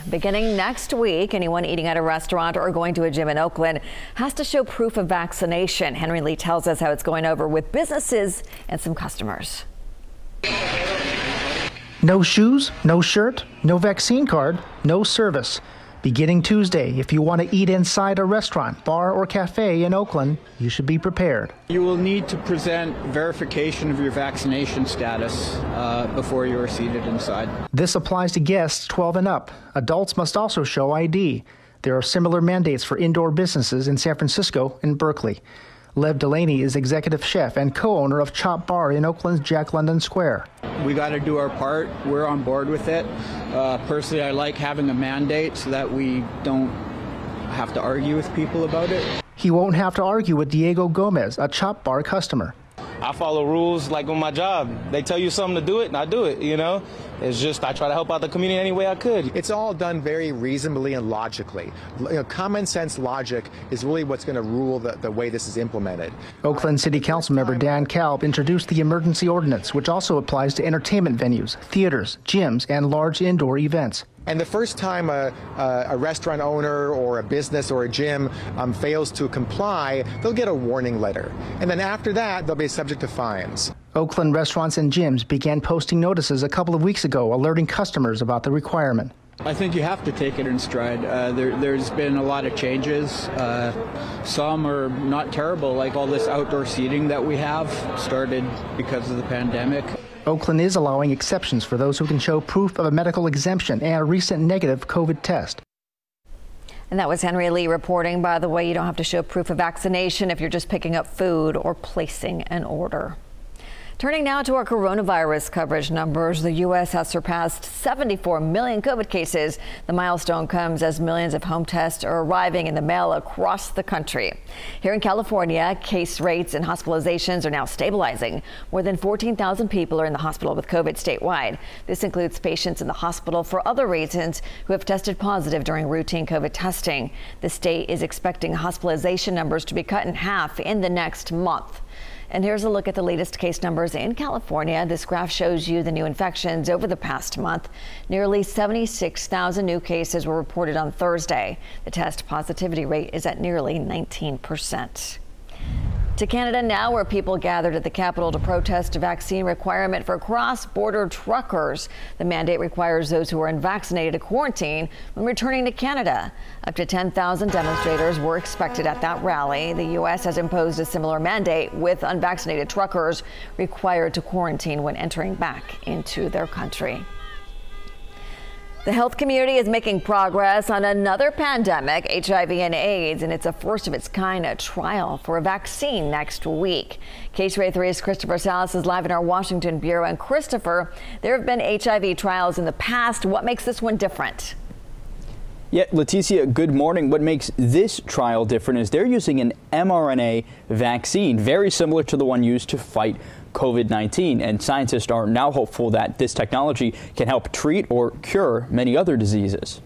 Beginning next week, anyone eating at a restaurant or going to a gym in Oakland has to show proof of vaccination. Henry Lee tells us how it's going over with businesses and some customers. No shoes, no shirt, no vaccine card, no service. Beginning Tuesday, if you want to eat inside a restaurant, bar, or cafe in Oakland, you should be prepared. You will need to present verification of your vaccination status before you are seated inside. This applies to guests 12 and up. Adults must also show ID. There are similar mandates for indoor businesses in San Francisco and Berkeley. Lev Delaney is executive chef and co-owner of Chop Bar in Oakland's Jack London Square. We got to do our part. We're on board with it. Personally, I like having a mandate so that we don't have to argue with people about it. He won't have to argue with Diego Gomez, a Chop Bar customer. I follow rules like on my job. They tell you something to do it, and I do it, you know? It's just I try to help out the community any way I could. It's all done very reasonably and logically. Common sense logic is really what's going to rule the way this is implemented. Oakland City Council member Dan Kalb introduced the emergency ordinance, which also applies to entertainment venues, theaters, gyms, and large indoor events. And the first time a restaurant owner or a business or a gym fails to comply, they'll get a warning letter. And then after that, they'll be subject to fines. Oakland restaurants and gyms began posting notices a couple of weeks ago, alerting customers about the requirement. I think you have to take it in stride. There's been a lot of changes. Some are not terrible, like all this outdoor seating that we have started because of the pandemic. Oakland is allowing exceptions for those who can show proof of a medical exemption and a recent negative COVID test. And that was Henry Lee reporting. By the way, you don't have to show proof of vaccination if you're just picking up food or placing an order. Turning now to our coronavirus coverage numbers, the U.S. has surpassed 74 million COVID cases. The milestone comes as millions of home tests are arriving in the mail across the country. Here in California, case rates and hospitalizations are now stabilizing. More than 14,000 people are in the hospital with COVID statewide. This includes patients in the hospital for other reasons who have tested positive during routine COVID testing. The state is expecting hospitalization numbers to be cut in half in the next month. And here's a look at the latest case numbers in California. This graph shows you the new infections over the past month. Nearly 76,000 new cases were reported on Thursday. The test positivity rate is at nearly 19%. To Canada now, where people gathered at the Capitol to protest a vaccine requirement for cross-border truckers. The mandate requires those who are unvaccinated to quarantine when returning to Canada. Up to 10,000 demonstrators were expected at that rally. The U.S. has imposed a similar mandate, with unvaccinated truckers required to quarantine when entering back into their country. The health community is making progress on another pandemic, HIV and AIDS, and it's a first of its kind trial for a vaccine next week. KCRA 3's Christopher Salas is live in our Washington bureau. And Christopher, there have been HIV trials in the past. What makes this one different? Yeah, Leticia, good morning. What makes this trial different is they're using an mRNA vaccine, very similar to the one used to fight COVID-19, and scientists are now hopeful that this technology can help treat or cure many other diseases.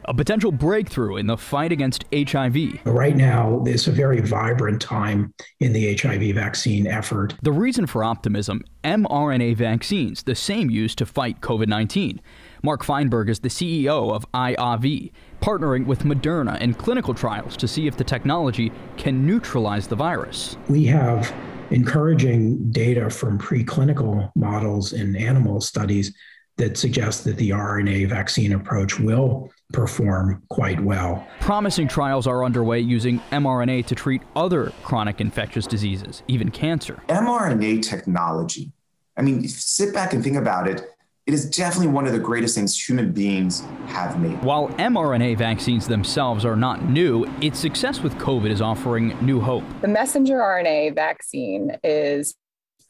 A potential breakthrough in the fight against HIV. Right now, it's a very vibrant time in the HIV vaccine effort. The reason for optimism, mRNA vaccines, the same used to fight COVID-19. Mark Feinberg is the CEO of IAVI, partnering with Moderna in clinical trials to see if the technology can neutralize the virus. We have encouraging data from preclinical models in animal studies that suggest that the RNA vaccine approach will perform quite well. Promising trials are underway using mRNA to treat other chronic infectious diseases, even cancer. mRNA technology, I mean, sit back and think about it. It is definitely one of the greatest things human beings have made. While mRNA vaccines themselves are not new, its success with COVID is offering new hope. The messenger RNA vaccine is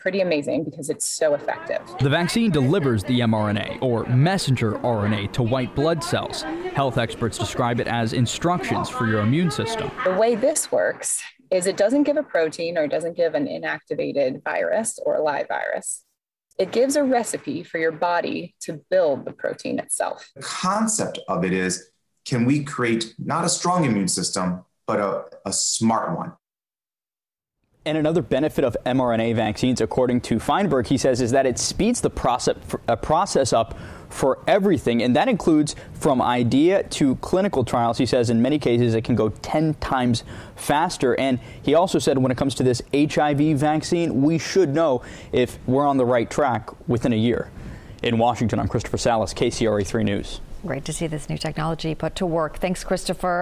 pretty amazing because it's so effective. The vaccine delivers the mRNA, or messenger RNA, to white blood cells. Health experts describe it as instructions for your immune system. The way this works is it doesn't give a protein, or it doesn't give an inactivated virus or a live virus. It gives a recipe for your body to build the protein itself. The concept of it is, can we create not a strong immune system, but a smart one? And another benefit of mRNA vaccines, according to Feinberg, he says, is that it speeds the process up for everything. And that includes from idea to clinical trials. He says in many cases it can go 10 times faster. And he also said when it comes to this HIV vaccine, we should know if we're on the right track within a year. In Washington, I'm Christopher Salas, KCRA 3 News. Great to see this new technology put to work. Thanks, Christopher.